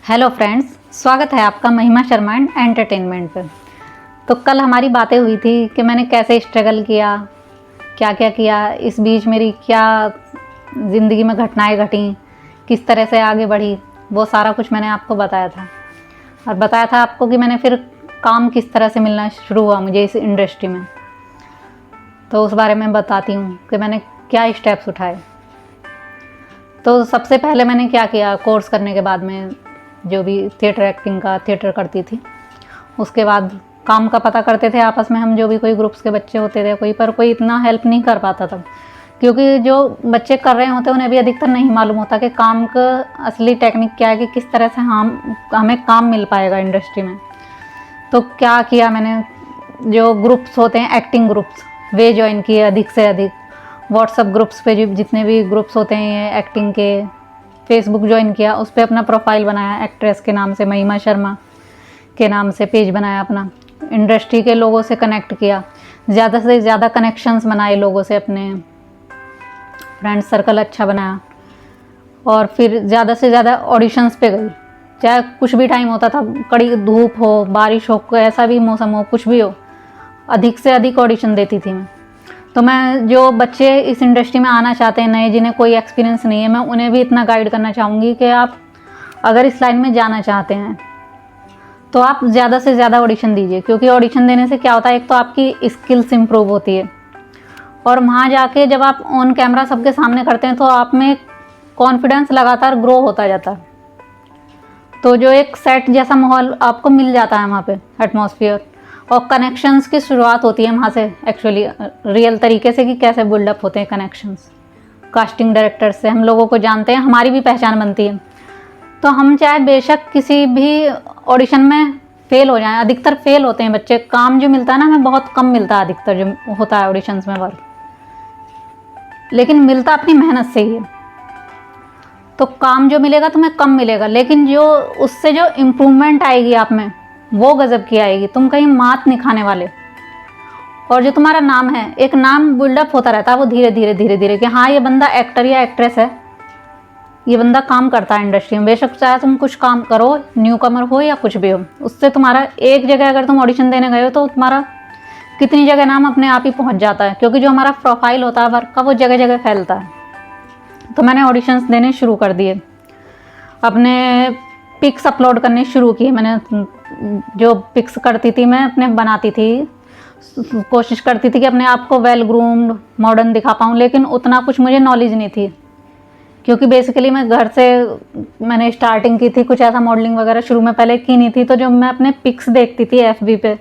Hello friends, स्वागत है आपका महिमा शर्मा एंटरटेनमेंट पे। तो कल हमारी बातें हुई थी कि मैंने कैसे स्ट्रगल किया, क्या क्या किया, इस बीच मेरी क्या ज़िंदगी में घटनाएं घटी, किस तरह से आगे बढ़ी, वो सारा कुछ मैंने आपको बताया था। और बताया था आपको कि मैंने फिर काम किस तरह से मिलना शुरू हुआ मुझे इस इंडस्ट्री में। तो उस बारे में बताती हूँ कि मैंने क्या स्टेप्स उठाए। तो सबसे पहले मैंने क्या किया, कोर्स करने के बाद में जो भी थिएटर एक्टिंग का थिएटर करती थी, उसके बाद काम का पता करते थे आपस में हम, जो भी कोई ग्रुप्स के बच्चे होते थे कोई इतना हेल्प नहीं कर पाता था, क्योंकि जो बच्चे कर रहे होते उन्हें भी अधिकतर नहीं मालूम होता कि काम का असली टेक्निक क्या है, कि किस तरह से हमें काम मिल पाएगा इंडस्ट्री में। तो क्या किया मैंने, जो ग्रुप्स होते हैं एक्टिंग ग्रुप्स, वे ज्वाइन किए अधिक से अधिक। व्हाट्सएप ग्रुप्स पे जितने भी ग्रुप्स होते हैं एक्टिंग के, फेसबुक ज्वाइन किया, उस पर अपना प्रोफाइल बनाया, एक्ट्रेस के नाम से, महिमा शर्मा के नाम से पेज बनाया अपना। इंडस्ट्री के लोगों से कनेक्ट किया, ज़्यादा से ज़्यादा कनेक्शंस बनाए लोगों से, अपने फ्रेंड सर्कल अच्छा बनाया। और फिर ज़्यादा से ज़्यादा ऑडिशंस पे गई, चाहे कुछ भी टाइम होता था, कड़ी धूप हो, बारिश हो, ऐसा भी मौसम हो, कुछ भी हो, अधिक से अधिक ऑडिशन देती थी मैं। तो मैं जो बच्चे इस इंडस्ट्री में आना चाहते हैं नए, जिन्हें कोई एक्सपीरियंस नहीं है, मैं उन्हें भी इतना गाइड करना चाहूँगी कि आप अगर इस लाइन में जाना चाहते हैं तो आप ज़्यादा से ज़्यादा ऑडिशन दीजिए, क्योंकि ऑडिशन देने से क्या होता है, एक तो आपकी स्किल्स इंप्रूव होती है, और वहाँ जाके जब आप ऑन कैमरा सबके सामने करते हैं तो आप में कॉन्फिडेंस लगातार ग्रो होता जाता है। तो जो एक सेट जैसा माहौल आपको मिल जाता है वहाँ पे, एटमॉस्फेयर, और कनेक्शंस की शुरुआत होती है वहाँ से, एक्चुअली रियल तरीके से, कि कैसे बिल्डअप होते हैं कनेक्शंस। कास्टिंग डायरेक्टर से हम लोगों को जानते हैं, हमारी भी पहचान बनती है। तो हम चाहे बेशक किसी भी ऑडिशन में फेल हो जाएं, अधिकतर फेल होते हैं बच्चे, काम जो मिलता है ना हमें बहुत कम मिलता है, अधिकतर जो होता है ऑडिशंस में वर्क, लेकिन मिलता अपनी मेहनत से ही है। तो काम जो मिलेगा तुम्हें कम मिलेगा, लेकिन जो उससे जो इम्प्रूवमेंट आएगी आप में, वो गजब की आएगी, तुम कहीं मात नहीं खाने वाले। और जो तुम्हारा नाम है, एक नाम बिल्डअप होता रहता है, वो धीरे धीरे धीरे धीरे, कि हाँ ये बंदा एक्टर या एक्ट्रेस है, ये बंदा काम करता है इंडस्ट्री में। बेशक चाहे तुम कुछ काम करो, न्यू कमर हो या कुछ भी हो, उससे तुम्हारा एक जगह अगर तुम ऑडिशन देने गए हो तो तुम्हारा कितनी जगह नाम अपने आप ही पहुँच जाता है, क्योंकि जो हमारा प्रोफाइल होता है वर्क का, वो जगह जगह फैलता है। तो मैंने ऑडिशंस देने शुरू कर दिए, अपने पिक्स अपलोड करने शुरू किए। मैंने जो पिक्स करती थी मैं अपने बनाती थी, कोशिश करती थी कि अपने आप को वेल ग्रूम्ड मॉडर्न दिखा पाऊँ, लेकिन उतना कुछ मुझे नॉलेज नहीं थी, क्योंकि बेसिकली मैं घर से मैंने स्टार्टिंग की थी, कुछ ऐसा मॉडलिंग वगैरह शुरू में पहले की नहीं थी। तो जब मैं अपने पिक्स देखती थी FB पे,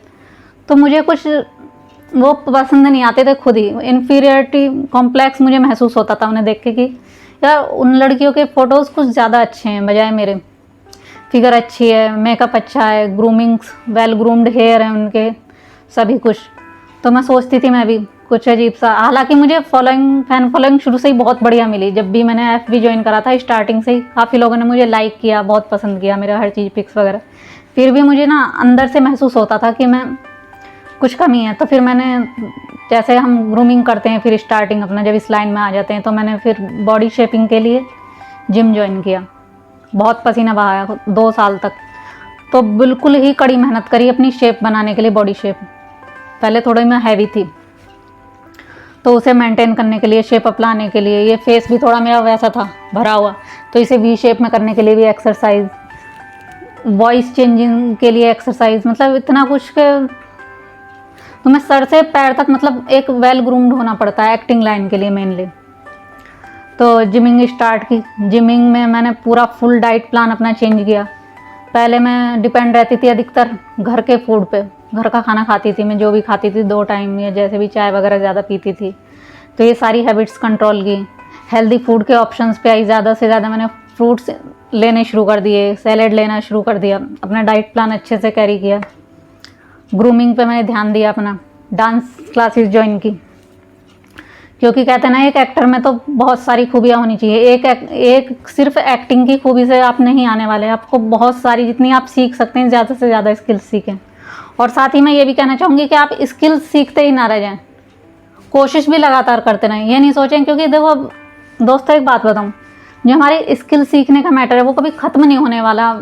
तो मुझे कुछ वो पसंद नहीं आते थे, खुद ही इन्फीरियरिटी कॉम्प्लेक्स मुझे महसूस होता था उन्हें देख के, कि यार उन लड़कियों के फ़ोटोज़ कुछ ज़्यादा अच्छे हैं बजाय मेरे। फिगर अच्छी है, मेकअप अच्छा है, ग्रूमिंग्स, वेल ग्रूम्ड हेयर है उनके, सभी कुछ। तो मैं सोचती थी मैं भी कुछ अजीब सा, हालांकि मुझे फैन फॉलोइंग शुरू से ही बहुत बढ़िया मिली। जब भी मैंने FB ज्वाइन करा था, स्टार्टिंग से ही काफ़ी लोगों ने मुझे लाइक किया, बहुत पसंद किया मेरा हर चीज़, पिक्स वगैरह। फिर भी मुझे ना अंदर से महसूस होता था कि मैं कुछ कमी है। तो फिर मैंने, जैसे हम ग्रूमिंग करते हैं फिर स्टार्टिंग अपना, जब इस लाइन में आ जाते हैं, तो मैंने फिर बॉडी शेपिंग के लिए जिम ज्वाइन किया। बहुत पसीना बहाया 2 साल तक, तो बिल्कुल ही कड़ी मेहनत करी अपनी शेप बनाने के लिए, बॉडी शेप। पहले थोड़ी मैं हैवी थी, तो उसे मेंटेन करने के लिए, शेप अप लाने के लिए, ये फेस भी थोड़ा मेरा वैसा था भरा हुआ, तो इसे V शेप में करने के लिए भी एक्सरसाइज, वॉइस चेंजिंग के लिए एक्सरसाइज, मतलब इतना कुछ के तुम्हें सर से पैर तक मतलब एक वेल ग्रूम्ड होना पड़ता है एक्टिंग लाइन के लिए मेनली। तो जिमिंग स्टार्ट की। जिमिंग में मैंने पूरा फुल डाइट प्लान अपना चेंज किया। पहले मैं डिपेंड रहती थी अधिकतर घर के फूड पे, घर का खाना खाती थी मैं, जो भी खाती थी 2 टाइम, या जैसे भी चाय वगैरह ज़्यादा पीती थी। तो ये सारी हैबिट्स कंट्रोल की। हेल्दी फूड के ऑप्शंस पे आई, ज़्यादा से ज़्यादा मैंने फ्रूट्स लेने शुरू कर दिए, सैलेड लेना शुरू कर दिया, अपना डाइट प्लान अच्छे से कैरी किया। ग्रूमिंग पे मैंने ध्यान दिया अपना, डांस क्लासेस ज्वाइन की, क्योंकि कहते हैं ना एक एक्टर में तो बहुत सारी खूबियाँ होनी चाहिए। एक सिर्फ एक्टिंग की खूबी से आप नहीं आने वाले, आपको बहुत सारी, जितनी आप सीख सकते हैं ज़्यादा से ज़्यादा स्किल्स सीखें। और साथ ही मैं ये भी कहना चाहूँगी कि आप स्किल्स सीखते ही ना रह जाएं, कोशिश भी लगातार करते रहें। ये नहीं सोचें, क्योंकि देखो दोस्तों एक बात बताऊँ, जो हमारी स्किल सीखने का मैटर है वो कभी ख़त्म नहीं होने वाला।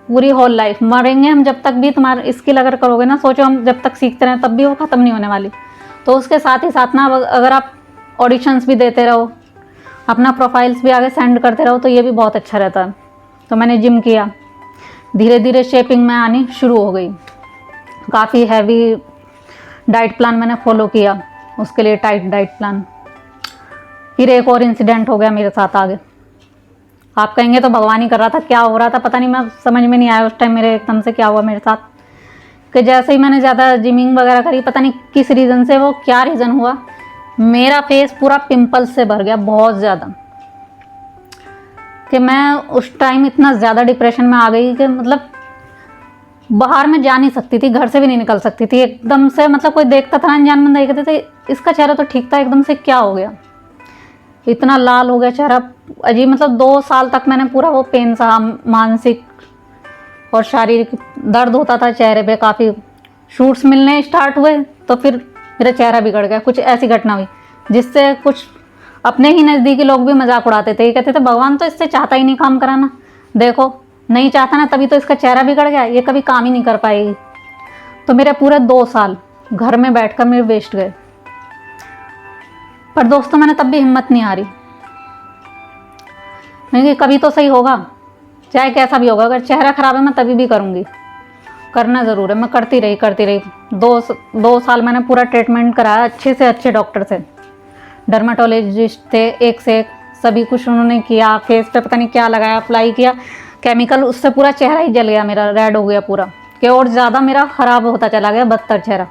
पूरी होल लाइफ मरेंगे हम जब तक भी। तुम्हारा स्किल अगर करोगे ना, सोचो हम जब तक सीखते रहें तब भी वो ख़त्म नहीं होने वाली। तो उसके साथ ही साथ ना अगर आप ऑडिशंस भी देते रहो, अपना प्रोफाइल्स भी आगे सेंड करते रहो, तो ये भी बहुत अच्छा रहता है। तो मैंने जिम किया, धीरे धीरे शेपिंग में आनी शुरू हो गई। काफ़ी हैवी डाइट प्लान मैंने फॉलो किया, उसके लिए टाइट डाइट प्लान। फिर एक और इंसिडेंट हो गया मेरे साथ आगे। आप कहेंगे तो भगवान ही कर रहा था, क्या हो रहा था पता नहीं, मैं समझ में नहीं आया उस टाइम मेरे एकदम से क्या हुआ मेरे साथ। कि जैसे ही मैंने ज़्यादा जिमिंग वगैरह करी, पता नहीं किस रीज़न से, वो क्या रीज़न हुआ, मेरा फेस पूरा पिंपल्स से भर गया बहुत ज़्यादा। कि मैं उस टाइम इतना ज़्यादा डिप्रेशन में आ गई कि मतलब बाहर में जा नहीं सकती थी, घर से भी नहीं निकल सकती थी एकदम से। मतलब कोई देखता था, अनजान बंदा देखते थे, इसका चेहरा तो ठीक था, एकदम से क्या हो गया, इतना लाल हो गया चेहरा अजीब। मतलब 2 साल तक मैंने पूरा वो पेन सहा, मानसिक और शारीरिक दर्द होता था चेहरे पे काफ़ी। शूट्स मिलने स्टार्ट हुए तो फिर मेरा चेहरा बिगड़ गया। कुछ ऐसी घटना हुई जिससे कुछ अपने ही नज़दीकी लोग भी मजाक उड़ाते थे, ये कहते थे भगवान तो इससे चाहता ही नहीं काम कराना, देखो नहीं चाहता ना तभी तो इसका चेहरा बिगड़ गया, ये कभी काम ही नहीं कर पाएगी। तो मेरे पूरे 2 साल घर में बैठकर मेरे वेस्ट गए। पर दोस्तों मैंने तब भी हिम्मत नहीं हारी। मैंने कहा कभी तो सही होगा, चाहे कैसा भी होगा, अगर चेहरा खराब है मैं तभी भी करूँगी, करना ज़रूर है। मैं करती रही। 2 साल मैंने पूरा ट्रीटमेंट कराया अच्छे से अच्छे डॉक्टर से, डर्माटोलॉजिस्ट थे एक से एक, सभी कुछ उन्होंने किया। फेस पे पता नहीं क्या लगाया, अप्लाई किया केमिकल, उससे पूरा चेहरा ही जल गया मेरा, रेड हो गया पूरा, कि और ज़्यादा मेरा ख़राब होता चला गया, बदतर चेहरा।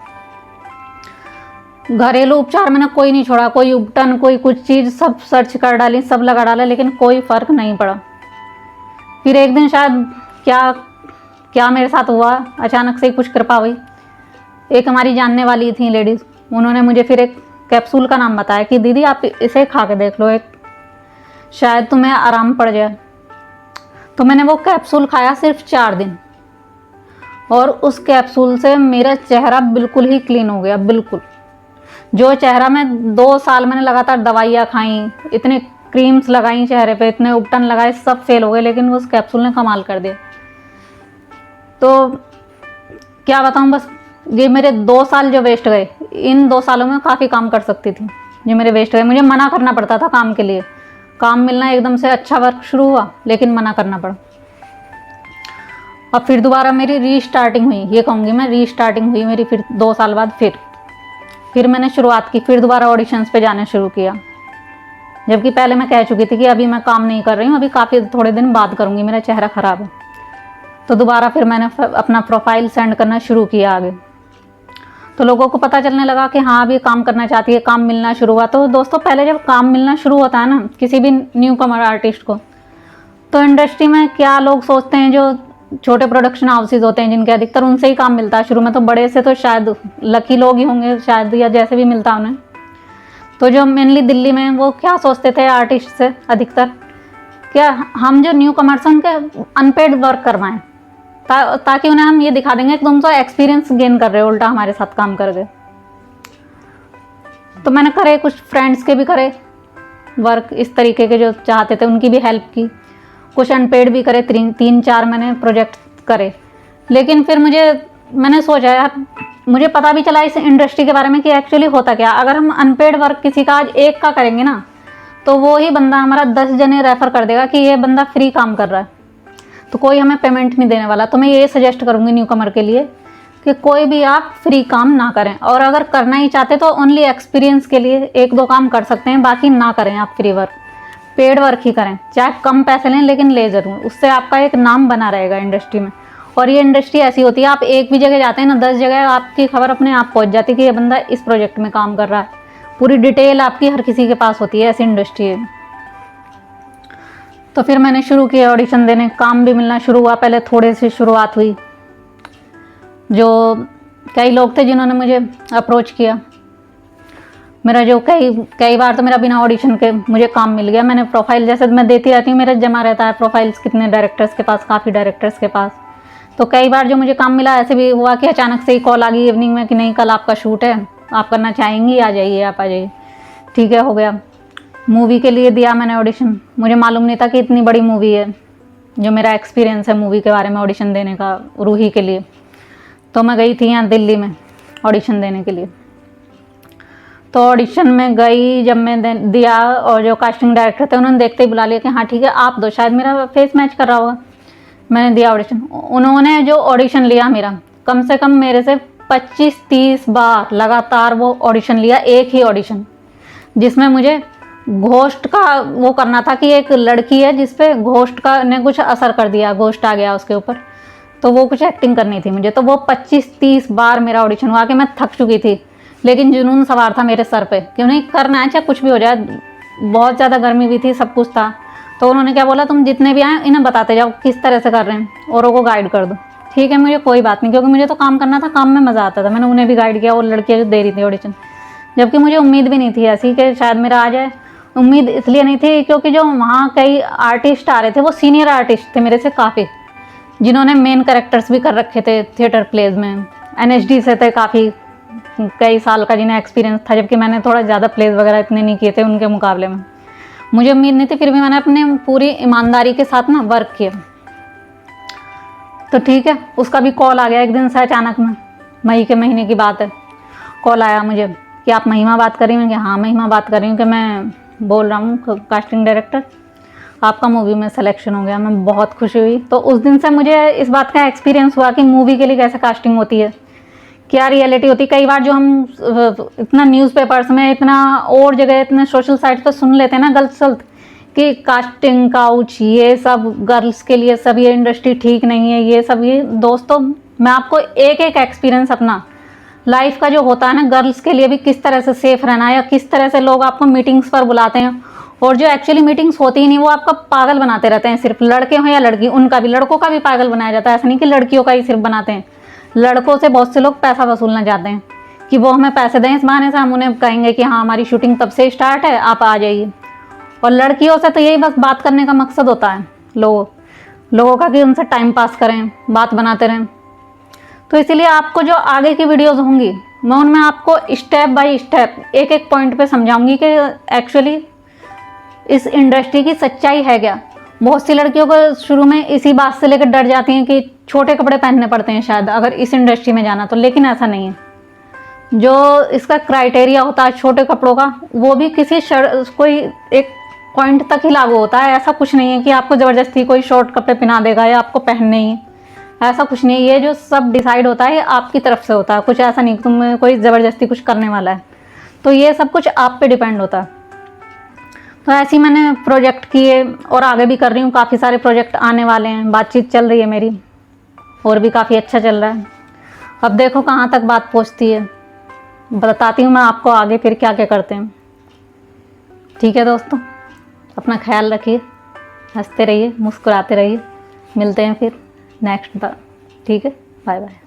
घरेलू उपचार मैंने कोई नहीं छोड़ा, कोई उपटन, कोई कुछ चीज़, सब सर्च कर डाली, सब लगा डाला, लेकिन कोई फ़र्क नहीं पड़ा। फिर एक दिन शायद क्या मेरे साथ हुआ, अचानक से ही कुछ कृपा हुई। एक हमारी जानने वाली थी लेडीज़, उन्होंने मुझे फिर एक कैप्सूल का नाम बताया कि दीदी आप इसे खा के देख लो, एक शायद तुम्हें आराम पड़ जाए। तो मैंने वो कैप्सूल खाया सिर्फ 4 दिन, और उस कैप्सूल से मेरा चेहरा बिल्कुल ही क्लीन हो गया, बिल्कुल। जो चेहरा में 2 साल मैंने लगातार दवाइयाँ खाई, इतने क्रीम्स लगाई चेहरे पे, इतने उपटन लगाए, सब फेल हो गए, लेकिन उस कैप्सूल ने कमाल कर दिया। तो क्या बताऊँ, बस ये मेरे 2 साल जो वेस्ट गए, इन 2 सालों में काफ़ी काम कर सकती थी, जो मेरे वेस्ट गए। मुझे मना करना पड़ता था काम के लिए, काम मिलना एकदम से अच्छा वर्क शुरू हुआ, लेकिन मना करना पड़ा। अब फिर दोबारा मेरी रीस्टार्टिंग हुई, ये कहूँगी मैं, रीस्टार्टिंग हुई मेरी फिर 2 साल बाद। फिर मैंने शुरुआत की, फिर दोबारा ऑडिशंस पे जाना शुरू किया, जबकि पहले मैं कह चुकी थी कि अभी मैं काम नहीं कर रही हूँ, अभी काफ़ी थोड़े दिन बाद करूँगी, मेरा चेहरा ख़राब है। तो दोबारा फिर मैंने अपना प्रोफाइल सेंड करना शुरू किया आगे। तो लोगों को पता चलने लगा कि हाँ अभी काम करना चाहती है, काम मिलना शुरू हुआ। तो दोस्तों पहले जब काम मिलना शुरू होता है ना किसी भी न्यू कमर आर्टिस्ट को, तो इंडस्ट्री में क्या लोग सोचते हैं, जो छोटे प्रोडक्शन हाउसेज होते हैं जिनके अधिकतर, उनसे ही काम मिलता है शुरू में। तो बड़े से तो शायद लकी लोग ही होंगे शायद, या जैसे भी मिलता है उन्हें। तो जो मेनली दिल्ली में, वो क्या सोचते थे आर्टिस्ट से अधिकतर, क्या हम जो न्यू कमर्स हैं उनके अनपेड वर्क करवाएं, ताकि उन्हें हम ये दिखा देंगे कि तुम तो एक्सपीरियंस गेन कर रहे हो उल्टा हमारे साथ काम करके। तो मैंने करे, कुछ फ्रेंड्स के भी करे वर्क इस तरीके के जो चाहते थे, उनकी भी हेल्प की, कुछ अनपेड भी करे, 3-4 मैंने प्रोजेक्ट करे। लेकिन फिर मैंने सोचा यार, मुझे पता भी चला इस इंडस्ट्री के बारे में कि एक्चुअली होता क्या। अगर हम अनपेड वर्क किसी का आज एक का करेंगे ना, तो वो ही बंदा हमारा 10 जने रेफ़र कर देगा कि ये बंदा फ्री काम कर रहा है, तो कोई हमें पेमेंट नहीं देने वाला। तो मैं ये सजेस्ट करूँगी न्यू कमर के लिए कि कोई भी आप फ्री काम ना करें, और अगर करना ही चाहते तो ओनली एक्सपीरियंस के लिए 1-2 काम कर सकते हैं, बाकी ना करें आप फ्री वर्क, पेड वर्क ही करें, चाहे कम पैसे लें लेकिन ले ज़रूर। उससे आपका एक नाम बना रहेगा इंडस्ट्री में। और ये इंडस्ट्री ऐसी होती है, आप एक भी जगह जाते हैं ना, 10 जगह आपकी खबर अपने आप पहुंच जाती है कि ये बंदा इस प्रोजेक्ट में काम कर रहा है, पूरी डिटेल आपकी हर किसी के पास होती है, ऐसी इंडस्ट्री है। तो फिर मैंने शुरू किया ऑडिशन देने, काम भी मिलना शुरू हुआ। पहले थोड़े से शुरुआत हुई, जो कई लोग थे जिन्होंने मुझे अप्रोच किया। मेरा जो कई बार तो मेरा बिना ऑडिशन के मुझे काम मिल गया। मैंने प्रोफाइल जैसे मैं देती रहती हूँ, मेरा जमा रहता है प्रोफाइल्स कितने डायरेक्टर्स के पास, काफ़ी डायरेक्टर्स के पास। तो कई बार जो मुझे काम मिला, ऐसे भी हुआ कि अचानक से ही कॉल आ गई इवनिंग में कि नहीं कल आपका शूट है, आप करना चाहेंगी, आ जाइए, आप आ जाइए। ठीक है, हो गया। मूवी के लिए दिया मैंने ऑडिशन, मुझे मालूम नहीं था कि इतनी बड़ी मूवी है, जो मेरा एक्सपीरियंस है मूवी के बारे में ऑडिशन देने का रूही के लिए। तो मैं गई थी यहाँ दिल्ली में ऑडिशन देने के लिए। तो ऑडिशन में गई, जब मैं दिया और जो कास्टिंग डायरेक्टर थे उन्होंने देखते ही बुला लिया कि हाँ ठीक है आप दो, शायद मेरा फेस मैच कर रहा होगा। मैंने दिया ऑडिशन। उन्होंने जो ऑडिशन लिया मेरा, कम से कम मेरे से 25-30 बार लगातार वो ऑडिशन लिया, एक ही ऑडिशन, जिसमें मुझे घोस्ट का वो करना था कि एक लड़की है जिस पे घोस्ट का ने कुछ असर कर दिया, घोस्ट आ गया उसके ऊपर, तो वो कुछ एक्टिंग करनी थी मुझे। तो वो 25-30 बार मेरा ऑडिशन हुआ कि मैं थक चुकी थी, लेकिन जुनून सवार था मेरे सर पे, क्यों नहीं करना है, चाहे कुछ भी हो जाए। बहुत ज़्यादा गर्मी भी थी, सब कुछ था। तो उन्होंने क्या बोला, तुम जितने भी आए इन्हें बताते जाओ किस तरह से कर रहे हैं, औरों को गाइड कर दो। ठीक है, मुझे कोई बात नहीं, क्योंकि मुझे तो काम करना था, काम में मज़ा आता था। मैंने उन्हें भी गाइड किया, और लड़कियाँ जो दे रही थी ऑडिशन, जबकि मुझे उम्मीद भी नहीं थी ऐसी कि शायद मेरा आ जाए। उम्मीद इसलिए नहीं थी क्योंकि जो वहाँ कई आर्टिस्ट आ रहे थे वो सीनियर आर्टिस्ट थे मेरे से काफ़ी, जिन्होंने मेन कैरेक्टर्स भी कर रखे थे थिएटर प्लेज में, NSD से थे काफ़ी, कई साल का जिन्हें एक्सपीरियंस था, जबकि मैंने थोड़ा ज़्यादा प्लेज वगैरह इतने नहीं किए थे उनके मुकाबले में। मुझे उम्मीद नहीं थी, फिर भी मैंने अपने पूरी ईमानदारी के साथ ना वर्क किया। तो ठीक है, उसका भी कॉल आ गया एक दिन से अचानक में, मई के महीने की बात है। कॉल आया मुझे कि आप महिमा बात कर रही हैं? कि हाँ महिमा बात कर रही हूँ, कि मैं बोल रहा हूँ कास्टिंग डायरेक्टर, आपका मूवी में सिलेक्शन हो गया। मैं बहुत खुशी हुई। तो उस दिन से मुझे इस बात का एक्सपीरियंस हुआ कि मूवी के लिए कैसे कास्टिंग होती है, क्या रियलिटी होती है। कई बार जो हम इतना न्यूज़पेपर्स में, इतना और जगह, इतने सोशल साइट पर सुन लेते हैं ना गलत सलत कि कास्टिंग काउच, ये सब गर्ल्स के लिए सब, ये इंडस्ट्री ठीक नहीं है, ये सब। ये दोस्तों, मैं आपको एक एक एक्सपीरियंस अपना लाइफ का जो होता है ना, गर्ल्स के लिए भी किस तरह से सेफ रहना है, या किस तरह से लोग आपको मीटिंग्स पर बुलाते हैं, और जो एक्चुअली मीटिंग्स होती ही नहीं, वो आपका पागल बनाते रहते हैं। सिर्फ लड़के हों या लड़की, उनका भी, लड़कों का भी पागल बनाया जाता है। ऐसा नहीं कि लड़कियों का ही सिर्फ बनाते हैं, लड़कों से बहुत से लोग पैसा वसूलना चाहते हैं कि वो हमें पैसे दें, इस बहाने से हम उन्हें कहेंगे कि हाँ हमारी शूटिंग तब से स्टार्ट है, आप आ जाइए। और लड़कियों से तो यही बस बात करने का मकसद होता है लोगों का, कि उनसे टाइम पास करें, बात बनाते रहें। तो इसीलिए आपको जो आगे की वीडियोज़ होंगी, मैं उनमें आपको स्टेप बाय स्टेप एक एक पॉइंट पे समझाऊंगी कि एक्चुअली इस इंडस्ट्री की सच्चाई है क्या। बहुत सी लड़कियों को शुरू में इसी बात से लेकर डर जाती हैं कि छोटे कपड़े पहनने पड़ते हैं शायद अगर इस इंडस्ट्री में जाना तो, लेकिन ऐसा नहीं है। जो इसका क्राइटेरिया होता है छोटे कपड़ों का, वो भी किसी कोई एक पॉइंट तक ही लागू होता है। ऐसा कुछ नहीं है कि आपको ज़बरदस्ती कोई शॉर्ट कपड़े पहना देगा या आपको पहनने ही, ऐसा कुछ नहीं है। ये जो सब डिसाइड होता है आपकी तरफ से होता है, कुछ ऐसा नहीं तुम कोई ज़बरदस्ती कुछ करने वाला है। तो ये सब कुछ आप पे डिपेंड होता है। तो ऐसे ही मैंने प्रोजेक्ट किए और आगे भी कर रही हूँ, काफ़ी सारे प्रोजेक्ट आने वाले हैं, बातचीत चल रही है मेरी, और भी काफ़ी अच्छा चल रहा है। अब देखो कहाँ तक बात पहुँचती है, बताती हूँ मैं आपको आगे फिर क्या क्या करते हैं। ठीक है दोस्तों, अपना ख्याल रखिए, हंसते रहिए, मुस्कुराते रहिए। मिलते हैं फिर नेक्स्ट बार। ठीक है, बाय बाय।